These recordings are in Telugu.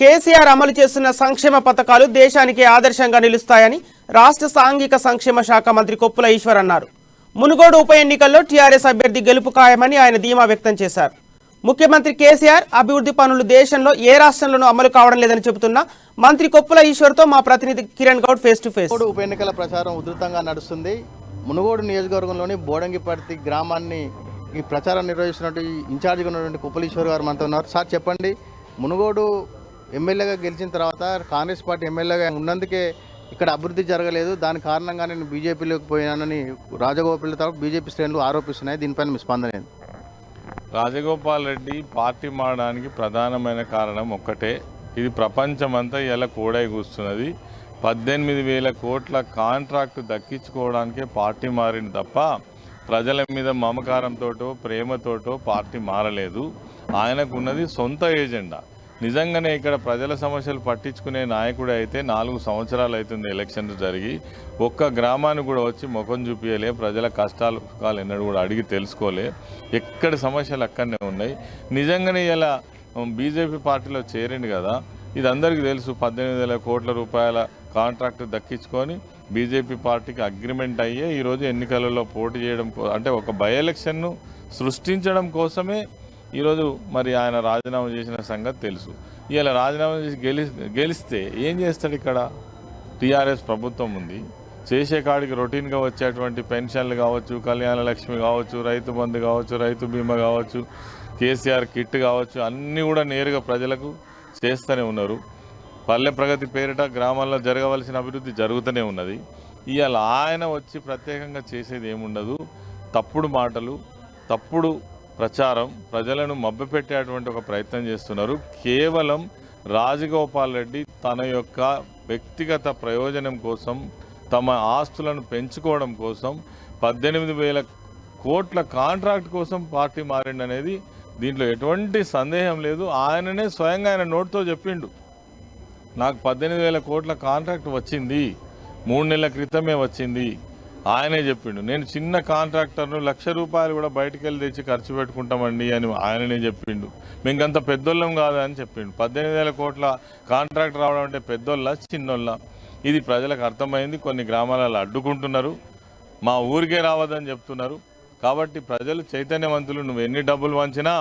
కేసీఆర్ అమలు చేస్తున్న సంక్షేమ పథకాలు దేశానికి ఆదర్శంగా నిలుస్తాయని రాష్ట్ర సాంఘిక సంక్షేమ శాఖ మంత్రి కొప్పుల ఈశ్వర్ అన్నారు. మునుగోడు ఉప ఎన్నికల్లో టీఆర్ఎస్ అభ్యర్థి గెలుపు ఖాయమని ఆయన ధీమా వ్యక్తం చేశారు. ముఖ్యమంత్రి కేసీఆర్ అభివృద్ధి పనులు దేశంలో ఏ రాష్ట్రంలోనూ అమలు కావడం లేదని చెబుతున్న మంత్రి కొప్పుల ఈశ్వర్తో మా ప్రతినిధి Kiran Goud face to face. ఉప ఎన్నికల ప్రచారం ఉధృతంగా నడుస్తుంది. మునుగోడు నియోజకవర్గంలోని బోడంగిపర్తి గ్రామాన్ని ఈ ప్రచారం నిర్వహిస్తున్నట్టు ఇన్ఛార్జిగా ఉన్నటువంటి కొప్పుల ఈశ్వర్ గారు మనతో ఉన్నారు. సార్ చెప్పండి, మునుగోడు ఎమ్మెల్యేగా గెలిచిన తర్వాత కాంగ్రెస్ పార్టీ ఎమ్మెల్యేగా ఉన్నందుకే ఇక్కడ అభివృద్ధి జరగలేదు, దాని కారణంగా నేను బీజేపీలోకి పోయినానని రాజగోపాల్ తరఫు బీజేపీ శ్రేణులు ఆరోపిస్తున్నాయి. దీనిపైన మీ స్పందన ఏంది? రాజగోపాల్ రెడ్డి పార్టీ మారడానికి ప్రధానమైన కారణం ఒక్కటే. ఇది ప్రపంచమంతా ఇలా కూడై కూస్తున్నది. 18,000 కోట్ల కాంట్రాక్టు దక్కించుకోవడానికే పార్టీ మారింది తప్ప ప్రజల మీద మమకారంతోటో ప్రేమతోటో పార్టీ మారలేదు. ఆయనకున్నది సొంత ఏజెండా. నిజంగానే ఇక్కడ ప్రజల సమస్యలు పట్టించుకునే నాయకుడు అయితే 4 సంవత్సరాలు అవుతుంది ఎలక్షన్లు జరిగి, ఒక్క గ్రామాన్ని కూడా వచ్చి ముఖం చూపించలే, ప్రజల కష్టాలు సుఖాలు ఎన్నడూ కూడా అడిగి తెలుసుకోలే. ఎక్కడి సమస్యలు అక్కడనే ఉన్నాయి. నిజంగానే ఇలా బీజేపీ పార్టీలో చేరింది కదా, ఇది అందరికీ తెలుసు. 18,000 కోట్ల రూపాయల కాంట్రాక్ట్ దక్కించుకొని బీజేపీ పార్టీకి అగ్రిమెంట్ అయ్యే ఈరోజు ఎన్నికలలో పోటీ చేయడం, అంటే ఒక బై ఎలక్షన్ను సృష్టించడం కోసమే ఈరోజు మరి ఆయన రాజీనామా చేసిన సంగతి తెలుసు. ఇలా రాజీనామా చేసి గెలిస్తే ఏం చేస్తాడు? ఇక్కడ టీఆర్ఎస్ ప్రభుత్వం ఉంది. చేసే కాడికి రొటీన్గా వచ్చేటువంటి పెన్షన్లు కావచ్చు, కళ్యాణ లక్ష్మి కావచ్చు, రైతు బంధు కావచ్చు, రైతు బీమా కావచ్చు, కేసీఆర్ కిట్ కావచ్చు, అన్నీ కూడా నేరుగా ప్రజలకు చేస్తూనే ఉన్నారు. పల్లె ప్రగతి పేరిట గ్రామాల్లో జరగవలసిన అభివృద్ధి జరుగుతూనే ఉన్నది. ఇవాళ ఆయన వచ్చి ప్రత్యేకంగా చేసేది ఏముండదు. తప్పుడు మాటలు, తప్పుడు ప్రచారం, ప్రజలను మభ్యపెట్టేటువంటి ఒక ప్రయత్నం చేస్తున్నారు. కేవలం రాజగోపాల్ రెడ్డి తన యొక్క వ్యక్తిగత ప్రయోజనం కోసం, తమ ఆస్తులను పెంచుకోవడం కోసం 18,000 కోట్ల కాంట్రాక్ట్ కోసం పార్టీ మారిండనేది దీంట్లో ఎటువంటి సందేహం లేదు. ఆయననే స్వయంగా ఆయన నోటితో చెప్పిండు, నాకు 18,000 కోట్ల కాంట్రాక్ట్ వచ్చింది, 3 నెలల క్రితమే వచ్చింది. ఆయనే చెప్పిండు, నేను చిన్న కాంట్రాక్టర్ను, ₹1,00,000 కూడా బయటికి వెళ్ళి తెచ్చి ఖర్చు పెట్టుకుంటామండి అని ఆయననే చెప్పిండు. మేకంత పెద్దోళ్ళం కాదు అని చెప్పిండు. 18,000 కోట్ల కాంట్రాక్ట్ రావడం అంటే పెద్దోళ్ళ చిన్నోళ్ళ? ఇది ప్రజలకు అర్థమైంది. కొన్ని గ్రామాలలో అడ్డుకుంటున్నారు, మా ఊరికే రావద్దని చెప్తున్నారు. కాబట్టి ప్రజలు చైతన్యవంతులు. నువ్వు ఎన్ని డబ్బులు వంచినా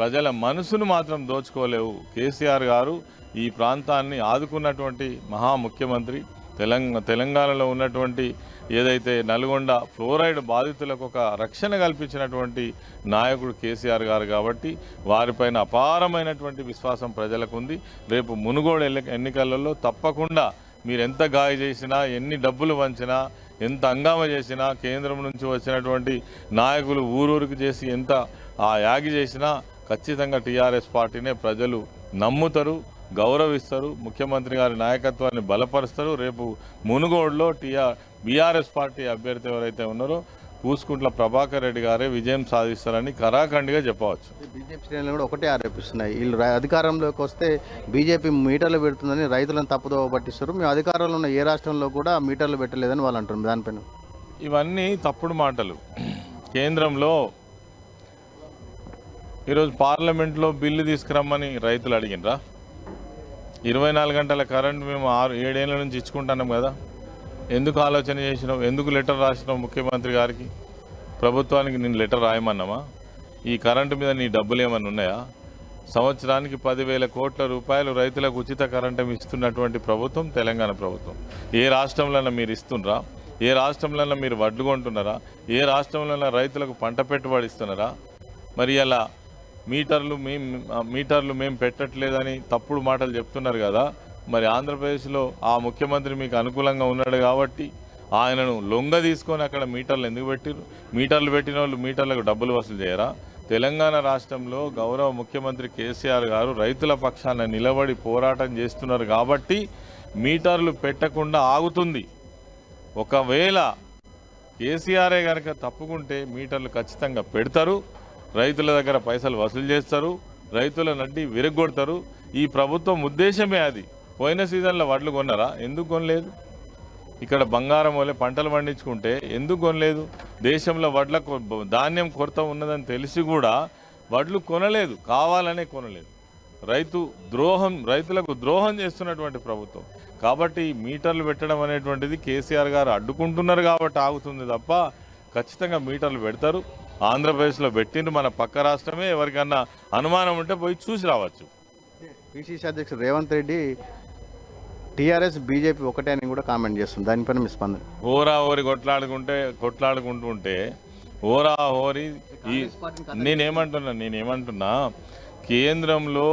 ప్రజల మనసును మాత్రం దోచుకోలేవు. కేసీఆర్ గారు ఈ ప్రాంతాన్ని ఆదుకున్నటువంటి మహా ముఖ్యమంత్రి. తెలంగాణలో ఉన్నటువంటి ఏదైతే నల్గొండ ఫ్లోరైడ్ బాధితులకు ఒక రక్షణ కల్పించినటువంటి నాయకుడు కేసీఆర్ గారు. కాబట్టి వారిపైన అపారమైనటువంటి విశ్వాసం ప్రజలకు ఉంది. రేపు మునుగోడు ఎన్నికలలో తప్పకుండా మీరు ఎంత గాయ చేసినా, ఎన్ని డబ్బులు వంచినా, ఎంత హంగామా చేసినా, కేంద్రం నుంచి వచ్చినటువంటి నాయకులు ఊరూరికి చేసి ఎంత యాగి చేసినా ఖచ్చితంగా టీఆర్ఎస్ పార్టీనే ప్రజలు నమ్ముతారు, గౌరవిస్తారు. ముఖ్యమంత్రి గారి నాయకత్వాన్ని బలపరుస్తారు. రేపు మునుగోడులో బీఆర్ఎస్ పార్టీ అభ్యర్థి ఎవరైతే ఉన్నారో పూసుకుంట్ల ప్రభాకర్ రెడ్డి గారే విజయం సాధిస్తారని కరాఖండిగా చెప్పవచ్చు. బీజేపీ శ్రేణులు కూడా ఒకటే ఆరోపిస్తున్నాయి, వీళ్ళు అధికారంలోకి వస్తే బీజేపీ మీటర్లు పెడుతుందని రైతులను తప్పుదోవ పట్టిస్తారు. మేము అధికారంలో ఉన్న ఏ రాష్ట్రంలో కూడా మీటర్లు పెట్టలేదని వాళ్ళు అంటున్నారు. దానిపైన ఇవన్నీ తప్పుడు మాటలు. కేంద్రంలో ఈరోజు పార్లమెంట్లో బిల్లు తీసుకురమ్మని రైతులు అడిగినరా? 24 గంటల కరెంట్ మేము 7 ఏళ్ళ నుంచి ఇచ్చుకుంటున్నాం కదా. ఎందుకు ఆలోచన చేసినావు? ఎందుకు లెటర్ రాసినావు ముఖ్యమంత్రి గారికి? ప్రభుత్వానికి నేను లెటర్ రాయమన్నామా? ఈ కరెంటు మీద నీ డబ్బులు ఏమన్నా ఉన్నాయా? సంవత్సరానికి 10,000 కోట్ల రూపాయలు రైతులకు ఉచిత కరెంటు ఇస్తున్నటువంటి ప్రభుత్వం తెలంగాణ ప్రభుత్వం. ఏ రాష్ట్రంలో మీరు ఇస్తున్నారా? ఏ రాష్ట్రంలో మీరు వడ్లు కొంటున్నారా? ఏ రాష్ట్రంలో రైతులకు పంట పెట్టుబడి ఇస్తున్నారా? మరి అలా మీటర్లు మేము పెట్టట్లేదని తప్పుడు మాటలు చెప్తున్నారు కదా. మరి ఆంధ్రప్రదేశ్లో ఆ ముఖ్యమంత్రి మీకు అనుకూలంగా ఉన్నాడు కాబట్టి ఆయనను లొంగ తీసుకొని అక్కడ మీటర్లు ఎందుకు పెట్టిరు? మీటర్లు పెట్టిన వాళ్ళు మీటర్లకు డబ్బులు వసూలు చేయరా? తెలంగాణ రాష్ట్రంలో గౌరవ ముఖ్యమంత్రి కేసీఆర్ గారు రైతుల పక్షాన నిలబడి పోరాటం చేస్తున్నారు కాబట్టి మీటర్లు పెట్టకుండా ఆగుతుంది. ఒకవేళ కేసీఆరే కనుక తప్పుకుంటే మీటర్లు ఖచ్చితంగా పెడతారు, రైతుల దగ్గర పైసలు వసూలు చేస్తారు, రైతుల నడ్డి విరగొడతారు. ఈ ప్రభుత్వం ఉద్దేశమే అది. పోయిన సీజన్లో వడ్లు కొన్నారా? ఎందుకు కొనలేదు? ఇక్కడ బంగారం వల్లే పంటలు పండించుకుంటే ఎందుకు కొనలేదు? దేశంలో ధాన్యం కొరత ఉన్నదని తెలిసి కూడా వడ్లు కొనలేదు, కావాలనే కొనలేదు. రైతులకు ద్రోహం చేస్తున్నటువంటి ప్రభుత్వం. కాబట్టి మీటర్లు పెట్టడం అనేటువంటిది కేసీఆర్ గారు అడ్డుకుంటున్నారు కాబట్టి ఆగుతుంది తప్ప ఖచ్చితంగా మీటర్లు పెడతారు. ఆంధ్రప్రదేశ్లో పెట్టిండ్రు, మన పక్క రాష్ట్రమే. ఎవరికన్నా అనుమానం ఉంటే పోయి చూసి రావచ్చు. పిసిసి అధ్యక్షుడు రేవంత్ రెడ్డి టీఆర్ఎస్ బీజేపీ ఒకటే అని కూడా కామెంట్ చేస్తుంది. దానిపైన మీ స్పందన? హోరా హోరి కొట్లాడుకుంటూ ఉంటే హోరా హోరి నేనేమంటున్నా కేంద్రంలో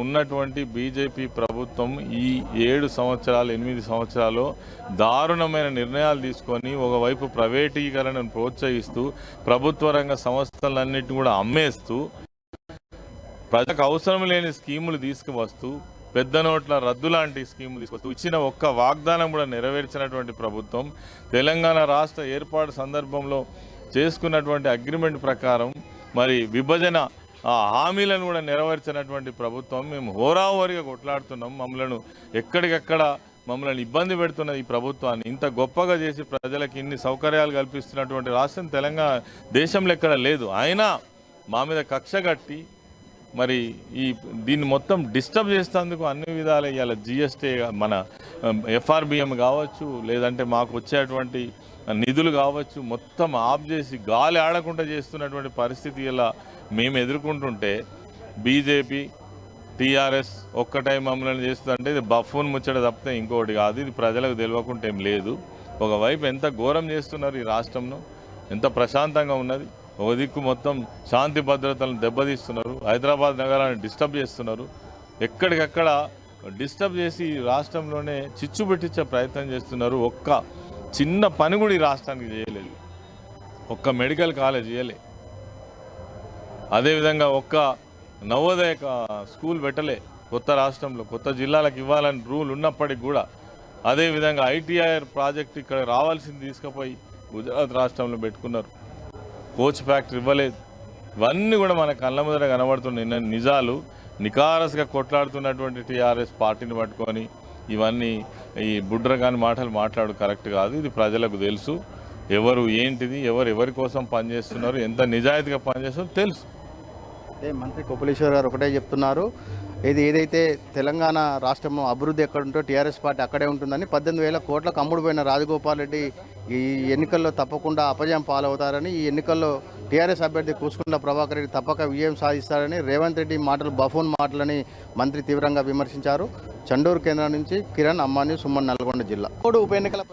ఉన్నటువంటి బీజేపీ ప్రభుత్వం ఈ 8 సంవత్సరాలు దారుణమైన నిర్ణయాలు తీసుకొని ఒకవైపు ప్రైవేటీకరణను ప్రోత్సహిస్తూ ప్రభుత్వ రంగ సంస్థలన్నింటినీ కూడా అమ్మేస్తూ ప్రజలకు అవసరం లేని స్కీములు తీసుకువస్తూ పెద్ద నోట్ల రద్దు లాంటి స్కీములు తీసుకొస్తూ ఇచ్చిన ఒక్క వాగ్దానం కూడా నెరవేర్చినటువంటి ప్రభుత్వం. తెలంగాణ రాష్ట్ర ఏర్పాటు సందర్భంలో చేసుకున్నటువంటి అగ్రిమెంట్ ప్రకారం మరి విభజన హామీలను కూడా నెరవేర్చినటువంటి ప్రభుత్వం. మేము హోరాహోరీగా కొట్లాడుతున్నాం. మమ్మల్ని ఇబ్బంది పెడుతున్న ఈ ప్రభుత్వాన్ని ఇంత గొప్పగా చేసి ప్రజలకు ఇన్ని సౌకర్యాలు కల్పిస్తున్నటువంటి రాష్ట్రం తెలంగాణ దేశంలో ఎక్కడ లేదు. అయినా మా మీద కక్ష కట్టి మరి దీన్ని మొత్తం డిస్టర్బ్ చేసేందుకు అన్ని విధాలు ఇవాళ జిఎస్టీ, మన ఎఫ్ఆర్బిఎం కావచ్చు, లేదంటే మాకు వచ్చేటువంటి నిధులు కావచ్చు, మొత్తం ఆఫ్ చేసి గాలి ఆడకుండా చేస్తున్నటువంటి పరిస్థితి ఇలా మేము ఎదుర్కొంటుంటే బీజేపీ టీఆర్ఎస్ ఒక్కటై మమ్మల్ని చేస్తుందంటే ఇది బఫూన్ ముచ్చట తప్పితే ఇంకోటి కాదు. ఇది ప్రజలకు తెలియకుండా ఏం లేదు. ఒకవైపు ఎంత ఘోరం చేస్తున్నారు ఈ రాష్ట్రంలో, ఎంత ప్రశాంతంగా ఉన్నది. ఒక దిక్కు మొత్తం శాంతి భద్రతలను దెబ్బతీస్తున్నారు, హైదరాబాద్ నగరాన్ని డిస్టర్బ్ చేస్తున్నారు. ఎక్కడికక్కడ డిస్టర్బ్ చేసి రాష్ట్రంలోనే చిచ్చు పెట్టించే ప్రయత్నం చేస్తున్నారు. ఒక్క చిన్న పని కూడా ఈ రాష్ట్రానికి చేయలేదు. ఒక్క మెడికల్ కాలేజ్ చేయలే, అదేవిధంగా ఒక్క నవోదయ స్కూల్ పెట్టలే. కొత్త రాష్ట్రంలో కొత్త జిల్లాలకు ఇవ్వాలని రూల్ ఉన్నప్పటికి కూడా. అదేవిధంగా ఐటీఐఆర్ ప్రాజెక్ట్ ఇక్కడ రావాల్సింది తీసుకుపోయి గుజరాత్ రాష్ట్రంలో పెట్టుకున్నారు. కోచ్ ఫ్యాక్టరీ ఇవ్వలేదు. ఇవన్నీ కూడా మన కళ్ళ ముందర కనబడుతున్న నిజాలు. నికారస్గా కొట్లాడుతున్నటువంటి టీఆర్ఎస్ పార్టీని పట్టుకొని ఇవన్నీ ఈ బుడ్రగాని మాటలు మాట్లాడు కరెక్ట్ కాదు. ఇది ప్రజలకు తెలుసు. ఎవరు ఏంటిది, ఎవరి కోసం పనిచేస్తున్నారు, ఎంత నిజాయితీగా పనిచేస్తున్నారో తెలుసు. మంత్రి కొప్పులీశ్వర్ గారు ఒకటే చెప్తున్నారు, ఏదైతే తెలంగాణ రాష్ట్రము అభివృద్ధి ఎక్కడ ఉంటో టీఆర్ఎస్ పార్టీ అక్కడే ఉంటుందని. 18,000 కోట్లకు అమ్ముడుపోయిన రాజగోపాల్ రెడ్డి ఈ ఎన్నికల్లో తప్పకుండా అపజయం పాలవుతారని, ఈ ఎన్నికల్లో టీఆర్ఎస్ అభ్యర్థి కూసుకుంట్ల ప్రభాకర్ రెడ్డి తప్పక విజయం సాధిస్తారని రేవంత్ రెడ్డి మాటలు బఫూన్ మాటలని మంత్రి తీవ్రంగా విమర్శించారు. చండూరు కేంద్రం నుంచి కిరణ్, అమ్మాని, సుమన్, నల్గొండ జిల్లా ఉప ఎన్నికల